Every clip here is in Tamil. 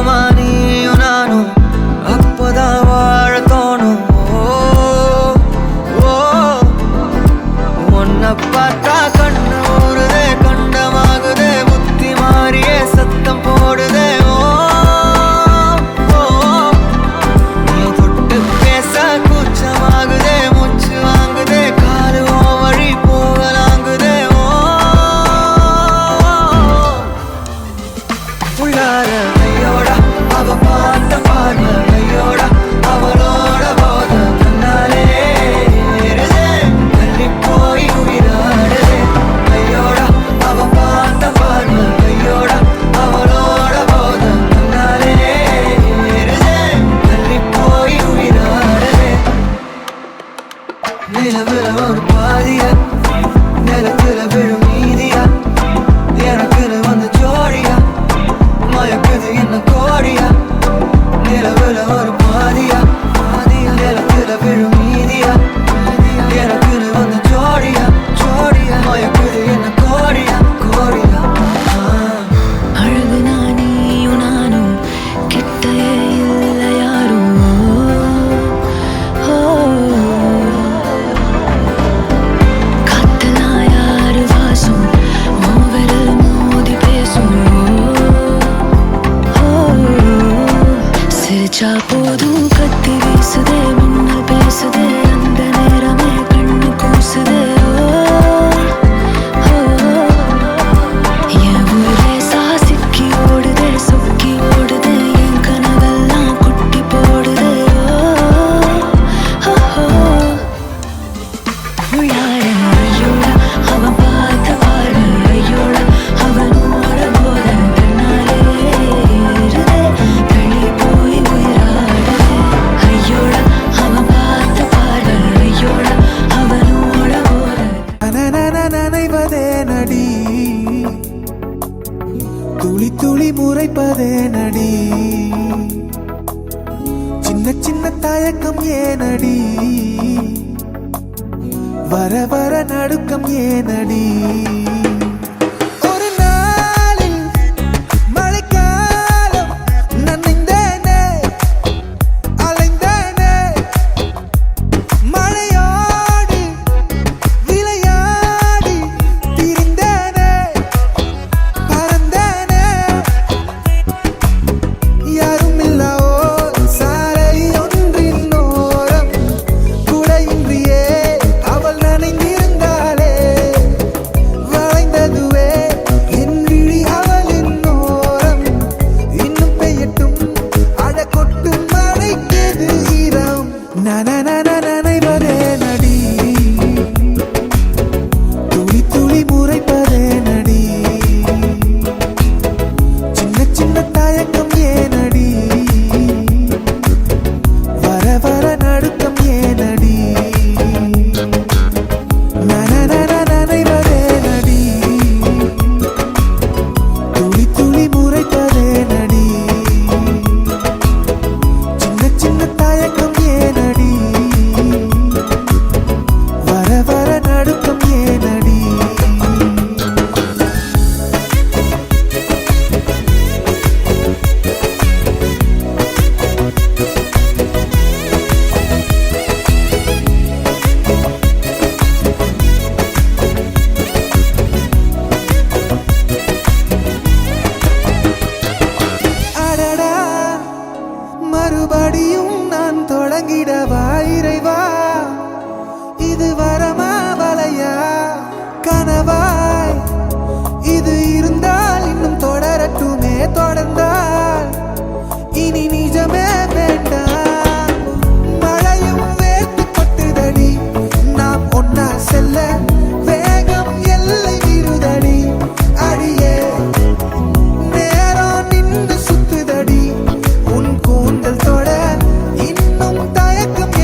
சொந்தமா நீயும் நானும் அப்பதான் வாழ தோணும். உன்னை பார்த்தா கண்ணு ஊறுதே, கண்டமாகுதே, புத்தி மாறியே சத்தம் போடுதே. நீ தொட்டு பேச கூச்சமாகுதே, மூச்சு வாங்குதே, காலு வழி போகலாங்குதே. உள்ளார ஐயோடா அவ பார்த்த பார்வை, ஐயோடா அவளோட போத கண்ணாலே ஏறுதே, தள்ளி போய் உயிராடுதே. ஐயோடா அவ பார்த்த பார்வை, ஐயோடா அவளோட போத கண்ணாலே ஏறுதே, தள்ளி போய் உயிராடுதே. நிலவுல ஒரு பாதியா, நிலத்துல விழும் நீதியா, எனக்குன்னு வந்து ஜோடியா, மயக்குது என்ன கோடியா. நிலவுல ஒரு பாதியா, நிலத்துல விழும் நீதியா, எனக்குன்னு வந்து ஜோடியா, மயக்குது என்ன கோடியா, கோடியா. அழகு நானியும் நானும் கிட்டயே இல்லை யாரும். காத்தெல்லாம் யாரு வாசம், விரல் மோதி பேசும். சிரிச்சா போதும் கத்தி வீசுதே, மின்னல் பேசுதே, அந்த நேரமே கண்ணு கூசுதே. என் ஊரே சாசிக்கி ஓடுதே, சொக்கி ஓடுதே, என் கனவெல்லாம் குட்டி போடுதே. உள்ளார ஐயோடா அவன் பார்த்த பார்வை, ஐயோடா அவனோட போத கண்ணாலே ஏறுதே, தள்ளி போய் உயிராடுதே. ஐயோடா அவன் பார்த்த பார்வை, ஐயோடா அவனோட போத நனைவதே நடி, துளி துளி முறைப்பதே நடி, சின்ன சின்ன தயக்கம் ஏனடி, வர வர நடுக்கம் ஏனடி. ஒரு நாளில் மழைக்காலம் நனைந்தேனே, அலைந்தேனே, மழையோடு விளையாடி திரிந்தேனே, பறந்தேனே. யாருமில்லா ஓர் சாலை ஒன்றின் ஓரம், குடையின்றியே அவள் நனைந்திருந்தாளே. வளைந்ததுவே என் விழி அவளின் ஓரம், இன்னும் பெய்யட்டும் அழ கொட்டும் மழைக்கெது ஈரம். நனைவதே நடி, துளி துளி முறைப்பதே நடி, சின்ன சின்ன தயக்கம் ஏனடி, வர வர நடுக்கம் ஏனடி. நனைவதே நடி, துளி துளி முறைப்பதே நடி, சின்ன சின்ன தயக்கம் ஏனடி, வர வர நடுக்கம் ஏனடி. அடடா, மறுபடியும் நான் தொடங்கிடவா இறைவா, இது வரமா வலையா கனவாய், இது இருந்தால் இன்னும் தொடரட்டுமே, தொடர்ந்தால் இனி நிஜமே வேண்டாம். மழையும் வேர்த்து கொட்டுதடி, நாம் ஒன்னா செல்ல வேகம் எல்லை விருதடி. அடியே நேரம் நின்று சுத்துதடி, உன் கூந்தல் தொட இன்னும் தயக்கம்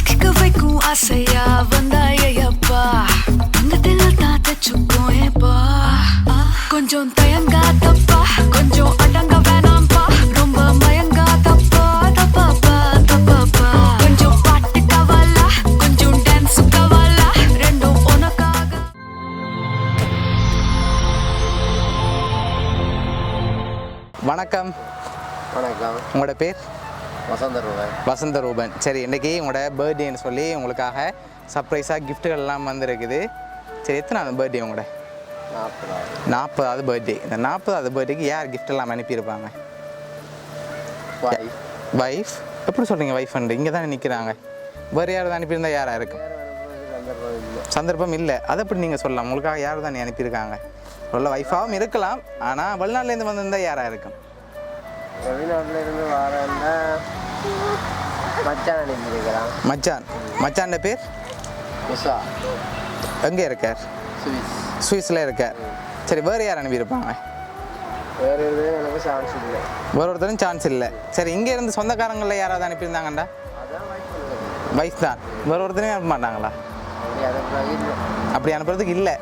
சிக்க வைக்கும் ஆசையா வந்தாயப்பா தங்கத்தில் தான் தச்சுக்கும் ஏப்பா கொஞ்சம் தயங்காதப்பா கொஞ்சம் அடங்க வேணாம்பா ரொம்ப மயங்காதப்பா தப்பாப்பா தப்பாப்பா கொஞ்சம் பாட்டு கவலா கொஞ்சம் டான்ஸ் கவலா ரெண்டும் உனக்காக. வணக்கம். வணக்கம். உங்களோட பேர்? வசந்த ரூபன். சரி, இன்றைக்கி உங்களோட பர்த்டேன்னு சொல்லி உங்களுக்காக சர்ப்ரைஸாக கிஃப்ட்டுகள்லாம் வந்திருக்குது. சரி, எத்தனாவது பர்த்டே உங்களோட? 40வது பர்த்டே. இந்த 40வது பர்த்டேக்கு யார் கிஃப்டெல்லாம் அனுப்பியிருப்பாங்க? வைஃப். எப்படி சொல்கிறீங்க வைஃப்ண்டு? இங்கே தானே நிற்கிறாங்க. வேறு யார் தான் அனுப்பியிருந்தா யாராக இருக்கும்? சந்தர்ப்பம் இல்லை. அதை எப்படி நீங்கள் சொல்லலாம்? உங்களுக்காக யார் தான் அனுப்பியிருக்காங்க? உள்ள வைஃபாகவும் இருக்கலாம், ஆனால் வெளிநாட்டிலேருந்து வந்திருந்தால் யாராக இருக்கும்? வெளிநாட்டிலேருந்து வரேன்னா மச்சான் அனுப்பியிருக்கிறான். மச்சான் பேர்? உஷா. எங்கே இருக்கார்? சுவிஸில் இருக்கார். சரி, வேறு யார் அனுப்பியிருப்பாங்க? வேறு எதுவும் எனக்கு சான்ஸ் இல்லை. வேறு ஒருத்தரும் சான்ஸ் இல்லை. சரி, இங்கே இருந்து சொந்தக்காரங்களில் யாராவது அனுப்பியிருந்தாங்கண்டா? வைஃப் தான். வேறு ஒருத்தரையும் அனுப்ப மாட்டாங்களா? அப்படி அனுப்புறதுக்கு இல்லை.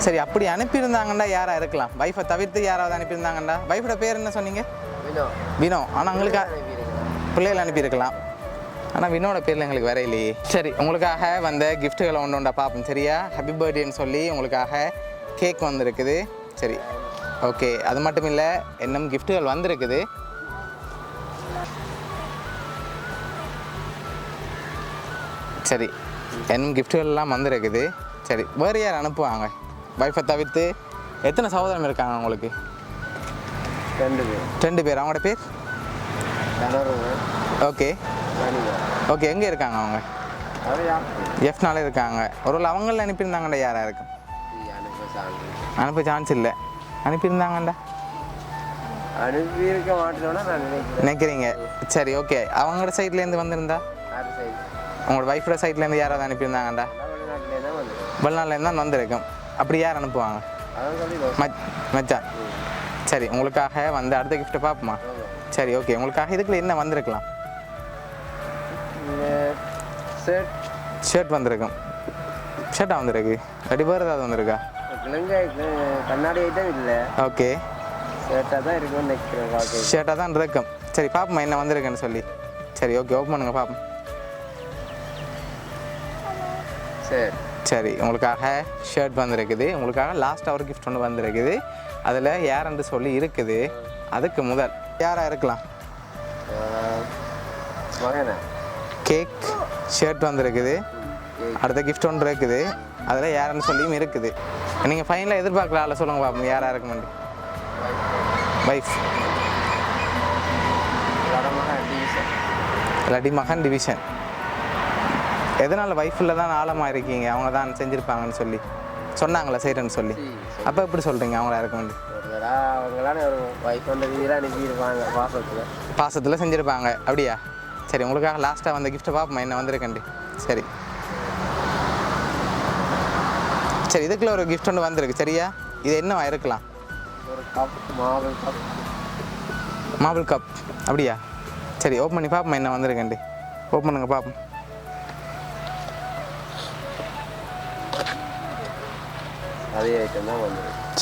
சரி, அப்படி அனுப்பியிருந்தாங்கண்டா யாராக இருக்கலாம்? வைஃபை தவிர்த்து யாராவது அனுப்பியிருந்தாங்கண்டா? வைஃபோட பேர் என்ன சொன்னீங்க? வினோ. ஆனால் உங்களுக்கு பிள்ளைகள் அனுப்பியிருக்கலாம், ஆனால் வினோட பேரில் எங்களுக்கு வேற இல்லையே. சரி, உங்களுக்காக வந்த கிஃப்ட்டுகளை ஒன்று பார்ப்போம். சரியா? ஹாப்பி பர்த்டேன்னு சொல்லி உங்களுக்காக கேக் வந்திருக்குது. சரி, ஓகே. அது மட்டும் இல்லை, இன்னும் கிஃப்ட்டுகள் வந்திருக்குது. சரி, இன்னும் கிஃப்ட்டுகள்லாம் வந்திருக்குது. சரி, வேறு யார் அனுப்புவாங்க? வைஃபை தவிர்த்து எத்தனை சகோதரம் இருக்காங்க உங்களுக்கு? 2 பேர். அவங்களோட பேர்? Okay okay. எங்கே இருக்காங்க அவங்க? எஃப்னால இருக்காங்க. ஒருவேளை அவங்கள அனுப்பியிருந்தாங்கண்டா யாராக இருக்கும்? அனுப்ப சான்ஸ் இல்லை. அனுப்பியிருந்தாங்கண்டா அனுப்பியிருக்க மாட்டேன்னா நான் நினைக்கிறீங்க. சரி, ஓகே. அவங்களோட சைட்லேருந்து வந்திருந்தா? உங்களோட வைஃபோட சைட்லேருந்து யாராவது அனுப்பியிருந்தாங்கண்டா? வெளிநாட்டிலேருந்து தான் வந்திருக்கும். அப்படி யார் அனுப்புவாங்க? மச்சான். சரி, உங்களுக்காக வந்து அடுத்த கிஃப்ட்டை பார்ப்போமா? சரி, ஓகே. உங்களுக்காக இதுக்குள்ள என்ன வந்திருக்கலாம்? ஷர்ட் வந்திருக்கும். ஷர்ட்டாக வந்திருக்கு. ரெடி பேர் ஏதாவது வந்திருக்கா? கண்ணாடி ஐட்டம் இல்லை. ஓகே, ஷர்ட்டாக தான் இருக்குன்னு நினைக்கிறேன். ஷர்ட்டாக தான் இருக்கும். சரி, பார்ப்போமா என்ன வந்திருக்குன்னு சொல்லி. சரி, ஓகே. ஓப்பன் பண்ணுங்க பார்ப்போம். சரி, உங்களுக்காக ஷர்ட் வந்திருக்குது. உங்களுக்காக லாஸ்ட் ஒரு கிஃப்ட் ஒன்று வந்திருக்குது. அதில் யாருன்னு சொல்லி இருக்குது. அதுக்கு முதல் யாராக இருக்கலாம்? கேக், ஷர்ட் வந்திருக்குது. அடுத்த கிஃப்ட் ஒன்று இருக்குது. அதில் யாருன்னு சொல்லியும் இருக்குது. நீங்கள் ஃபைனலாக எதிர்பார்க்கல சொல்லுங்க பார்ப்போம் யாராக இருக்குமெண்டு. வைஃப். இல்லாட்டி மகன் டிவிஷன். எதனால் வைஃபில் தான் ஆழமாக இருக்கீங்க? அவங்க தான் செஞ்சுருப்பாங்கன்னு சொல்லி சொன்னாங்களே செய்கிறேன்னு சொல்லி. அப்போ எப்படி சொல்கிறீங்க அவங்களா இருக்க வேண்டி? பாசத்தில் செஞ்சுருப்பாங்க. அப்படியா? சரி, உங்களுக்காக லாஸ்ட்டாக வந்த கிஃப்ட்டை பார்ப்போமா என்ன வந்திருக்கண்டி. சரி சரி, இதுக்குள்ள ஒரு கிஃப்ட் ஒன்று வந்திருக்கு. சரியா? இது என்னவா இருக்கலாம்? Marble cup. அப்படியா? சரி, ஓப்பன் பண்ணி பார்ப்போமா என்ன வந்திருக்கண்டி. ஓப்பன் பண்ணுங்க பார்ப்போம்.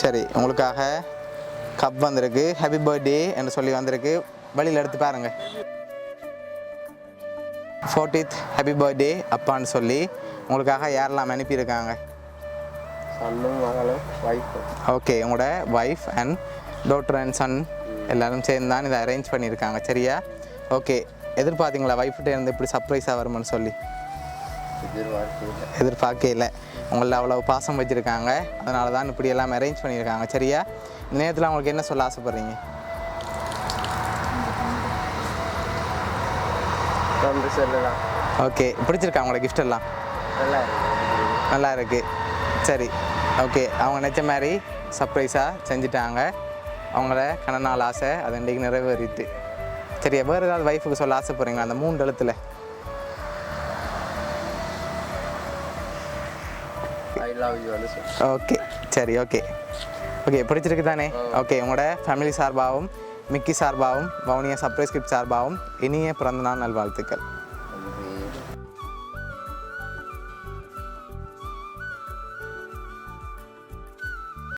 சரி, உங்களுக்காக கப் வந்திருக்கு. ஹாப்பி பர்த்டே என்று சொல்லி வந்திருக்கு. வழியில் எடுத்து பாருங்க. 40th ஹாப்பி பர்த்டே அப்பான்னு சொல்லி உங்களுக்காக யாரெல்லாம் அனுப்பியிருக்காங்க? ஓகே, உங்களோட wife and daughter and son எல்லோரும் சேர்ந்து தான் இதை அரேஞ்ச் பண்ணியிருக்காங்க. சரியா? ஓகே. எதிர்பார்த்தீங்களா வைஃப்கிட்ட இருந்து இப்படி சர்ப்ரைஸாக வருமானு சொல்லி? எதிர்பார்க்கல. உங்களில் அவ்வளோ பாசம் வச்சுருக்காங்க, அதனால தான் இப்படி எல்லாம் அரேஞ்ச் பண்ணியிருக்காங்க. சரியா? இந்த நேரத்தில் அவங்களுக்கு என்ன சொல்ல ஆசைப்பட்றீங்க? ஓகே. பிடிச்சிருக்கா அவங்களோட கிஃப்ட் எல்லாம்? நல்லா இருக்கு. சரி, ஓகே. அவங்க நினச்ச மாதிரி சர்ப்ரைஸாக செஞ்சுட்டாங்க. அவங்கள கணநாள் ஆசை அது இன்றைக்கு நிறைவேறிட்டு. சரியா? வேறு ஏதாவது வைஃபுக்கு சொல்ல ஆசைப்படுறீங்களா அந்த 3 எழுத்தில்? ஓகே, சரி, ஓகே ஓகே. பிடிச்சிருக்கு தானே? ஓகே. உங்களோட ஃபேமிலி சார்பாகவும் மிக்கி சார்பாகவும் வவுனியா சர்ப்ரைஸ் கிஃப்ட் சார்பாகவும் இனிய பிறந்தநாள் நல்வாழ்த்துக்கள்.